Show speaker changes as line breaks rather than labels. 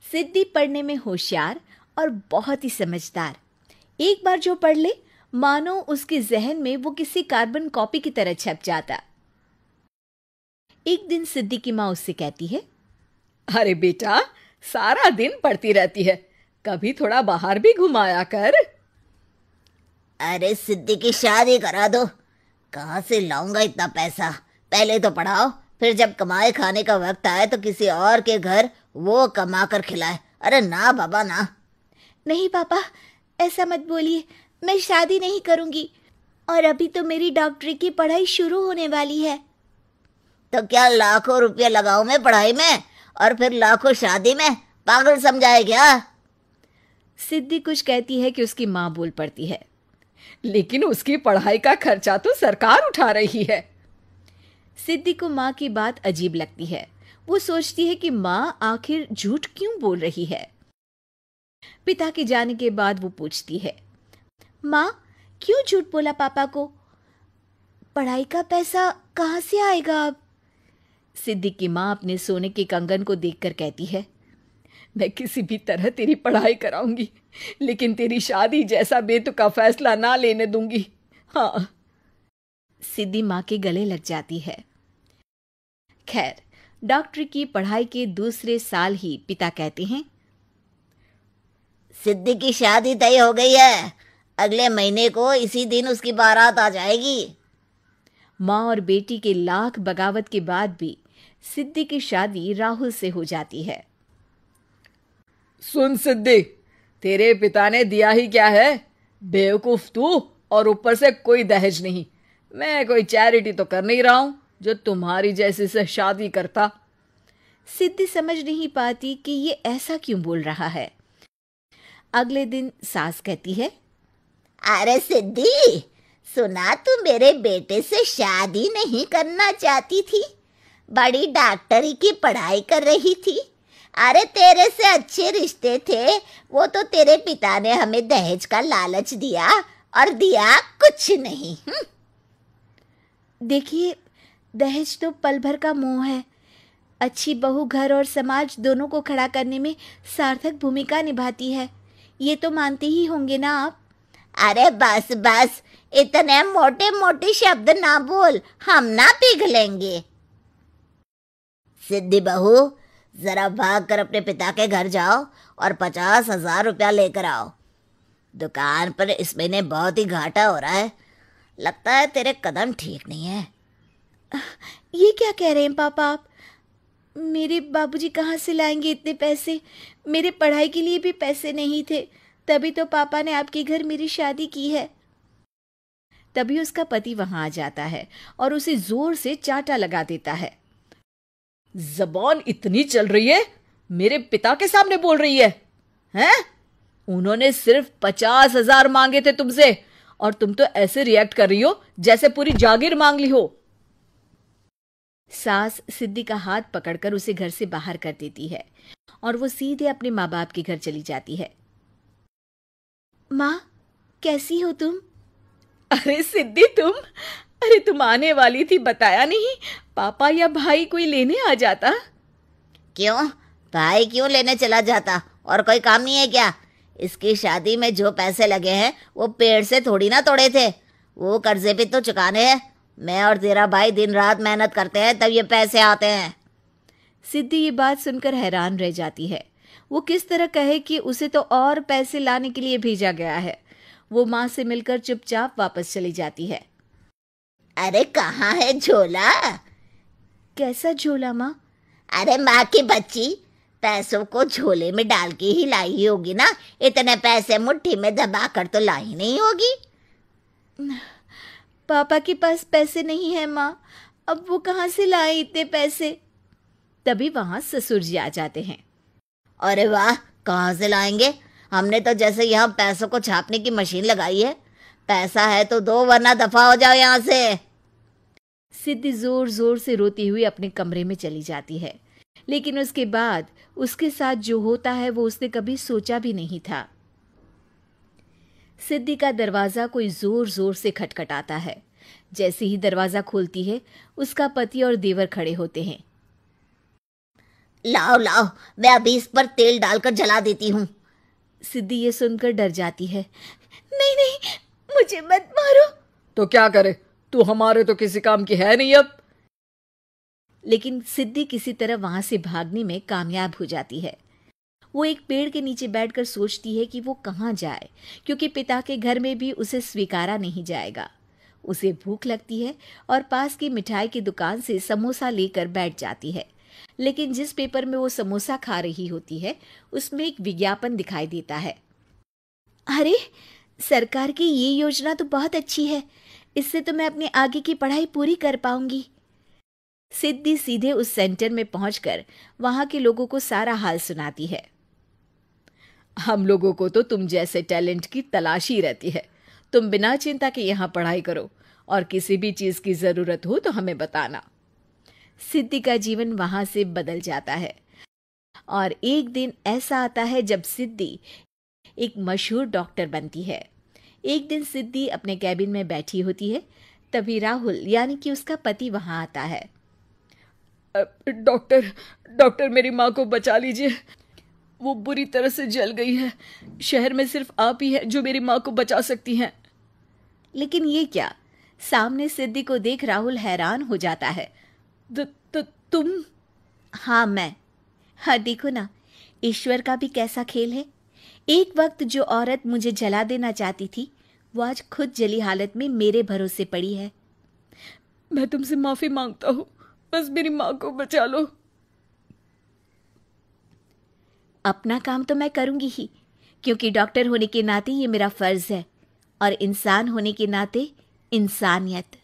सिद्धि पढ़ने में होशियार और बहुत ही समझदार। एक बार जो पढ़ ले मानो उसके जहन में वो किसी कार्बन कॉपी की तरह छप जाता। एक दिन सिद्धि की माँ उससे कहती है,
अरे बेटा, सारा दिन पढ़ती रहती है, कभी थोड़ा बाहर भी घुमाया कर।
अरे सिद्धि की शादी करा दो, कहाँ से लाऊंगा इतना पैसा? पहले तो पढ़ाओ, फिर जब कमाए खाने का वक्त आए तो किसी और के घर वो कमा कर खिलाए। अरे ना बाबा ना।
नहीं पापा, ऐसा मत बोलिए, मैं शादी नहीं करूंगी और अभी तो मेरी डॉक्टरी की पढ़ाई शुरू होने वाली है।
तो क्या लाखों रुपये लगाऊं मैं पढ़ाई में और फिर लाखों शादी में? पागल समझाए क्या?
सिद्धि कुछ कहती है कि उसकी माँ बोल पड़ती है,
लेकिन उसकी पढ़ाई का खर्चा तो सरकार उठा रही है।
सिद्धि को माँ की बात अजीब लगती है। वो सोचती है कि माँ आखिर झूठ क्यों बोल रही है। पिता के जाने के बाद वो पूछती है, माँ क्यों झूठ बोला पापा को? पढ़ाई का पैसा कहाँ से आएगा अब? सिद्धि की माँ अपने सोने के कंगन को देखकर कहती है,
मैं किसी भी तरह तेरी पढ़ाई कराऊंगी, लेकिन तेरी शादी जैसा बेतुका फैसला ना लेने दूंगी। हाँ।
सिद्धि माँ के गले लग जाती है। खैर, डॉक्टरी की पढ़ाई के दूसरे साल ही पिता कहते हैं,
सिद्धि की शादी तय हो गई है, अगले महीने को इसी दिन उसकी बारात आ जाएगी।
माँ और बेटी के लाख बगावत के बाद भी सिद्धि की शादी राहुल से हो जाती है।
सुन सिद्धि, तेरे पिता ने दिया ही क्या है? बेवकूफ तू, और ऊपर से कोई दहेज नहीं। मैं कोई चैरिटी तो कर नहीं रहा हूं जो तुम्हारी जैसी से शादी करता।
सिद्धि समझ नहीं पाती कि ये ऐसा क्यों बोल रहा है। अगले दिन सास कहती है,
अरे सिद्धि, सुना तू मेरे बेटे से शादी नहीं करना चाहती थी, बड़ी डॉक्टरी की पढ़ाई कर रही थी। अरे तेरे से अच्छे रिश्ते थे, वो तो तेरे पिता ने हमें दहेज का लालच दिया और दिया कुछ नहीं।
देखिए, दहेज तो पल भर का मोह है। अच्छी बहू घर और समाज दोनों को खड़ा करने में सार्थक भूमिका निभाती है, ये तो मानते ही होंगे ना आप?
अरे बस बस, इतने मोटे मोटे शब्द ना बोल, हम ना पिघलेंगे। सिद्धि बहू, जरा भाग कर अपने पिता के घर जाओ और 50,000 रुपया लेकर आओ। दुकान पर इस महीने बहुत ही घाटा हो रहा है, लगता है तेरे कदम ठीक नहीं है।
ये क्या कह रहे हैं पापा आप? मेरे बाबूजी कहाँ से लाएंगे इतने पैसे? मेरे पढ़ाई के लिए भी पैसे नहीं थे, तभी तो पापा ने आपके घर मेरी शादी की है। तभी उसका पति वहां आ जाता है और उसे जोर से चांटा लगा देता है।
जबान इतनी चल रही है, मेरे पिता के सामने बोल रही है, हैं? उन्होंने सिर्फ 50,000 मांगे थे तुमसे और तुम तो ऐसे रिएक्ट कर रही हो जैसे पूरी जागीर मांग ली हो।
सास सिद्धि का हाथ पकड़कर उसे घर से बाहर कर देती है और वो सीधे अपने माँ बाप के घर चली जाती है। माँ, कैसी हो तुम?
अरे सिद्धि, अरे तुम आने वाली थी, बताया नहीं? पापा या भाई कोई लेने आ जाता।
क्यों? भाई क्यों लेने चला जाता? और कोई काम नहीं है क्या? इसकी शादी में जो पैसे लगे हैं वो पेड़ से थोड़ी ना तोड़े थे, वो कर्जे भी तो चुकाने हैं। मैं और तेरा भाई दिन रात मेहनत करते हैं तब ये पैसे आते हैं।
सिद्धि ये बात सुनकर हैरान रह जाती है। वो किस तरह कहे कि उसे तो और पैसे लाने के लिए भेजा गया है। वो माँ से मिलकर चुपचाप वापस चली जाती है।
अरे कहाँ है झोला?
कैसा झोला माँ?
अरे माँ की बच्ची, पैसों को झोले में डाल के ही लाई होगी ना, इतने पैसे मुट्ठी में दबा कर तो लाई नहीं होगी।
पापा के पास पैसे नहीं है माँ, अब वो कहाँ से लाए इतने पैसे? तभी वहां ससुर जी आ जाते हैं।
अरे वाह, कहाँ से लाएंगे? हमने तो जैसे यहाँ पैसों को छापने की मशीन लगाई है। पैसा है तो दो, वरना दफा हो जाओ यहाँ से।
सिद्धि जोर जोर से रोती हुई अपने कमरे में चली जाती है, लेकिन उसके बाद उसके साथ जो होता है वो उसने कभी सोचा भी नहीं था। सिद्धि का दरवाजा कोई जोर जोर से खटखटाता है। जैसे ही दरवाजा खोलती है, उसका पति और देवर खड़े होते हैं।
लाओ लाओ, मैं अभी इस पर तेल डालकर जला देती हूँ।
सिद्धि ये सुनकर डर जाती है। नहीं नहीं, मुझे मत मारो।
तो क्या करे, तू हमारे तो किसी काम की है नहीं अब।
लेकिन सिद्धि किसी तरह वहां से भागने में कामयाब हो जाती है। वो एक पेड़ के नीचे बैठकर सोचती है कि वो कहाँ जाए, क्योंकि पिता के घर में भी उसे स्वीकारा नहीं जाएगा। उसे भूख लगती है और पास की मिठाई की दुकान से समोसा लेकर बैठ जाती है। लेकिन जिस पेपर में वो समोसा खा रही होती है, उसमें एक विज्ञापन दिखाई देता है। अरे, सरकार की ये योजना तो बहुत अच्छी है, इससे तो मैं अपनी आगे की पढ़ाई पूरी कर पाऊंगी। सिद्धि सीधे उस सेंटर में पहुंचकर वहां के लोगों को सारा हाल सुनाती है।
हम लोगों को तो तुम जैसे टैलेंट की तलाश ही रहती है। तुम बिना चिंता के यहाँ पढ़ाई करो और किसी भी चीज की जरूरत हो तो हमें बताना।
सिद्धि का जीवन वहां से बदल जाता है और एक दिन ऐसा आता है जब सिद्धि एक मशहूर डॉक्टर बनती है। एक दिन सिद्धि अपने कैबिन में बैठी होती है, तभी राहुल यानी कि उसका पति वहां आता है।
डॉक्टर मेरी माँ को बचा लीजिए, वो बुरी तरह से जल गई है। शहर में सिर्फ आप ही हैं जो मेरी माँ को बचा सकती हैं।
लेकिन ये क्या? सामने सिद्धि को देख राहुल हैरान हो जाता है।
तुम?
हाँ, मैं। हाँ, देखो ना, ईश्वर का भी कैसा खेल है। एक वक्त जो औरत मुझे जला देना चाहती थी, वो आज खुद जली हालत में मेरे भरोसे पड़ी है।
मैं तुमसे माफी मांगता हूँ, बस मेरी माँ को बचा लो।
अपना काम तो मैं करूंगी ही, क्योंकि डॉक्टर होने के नाते ये मेरा फर्ज है, और इंसान होने के नाते इंसानियत।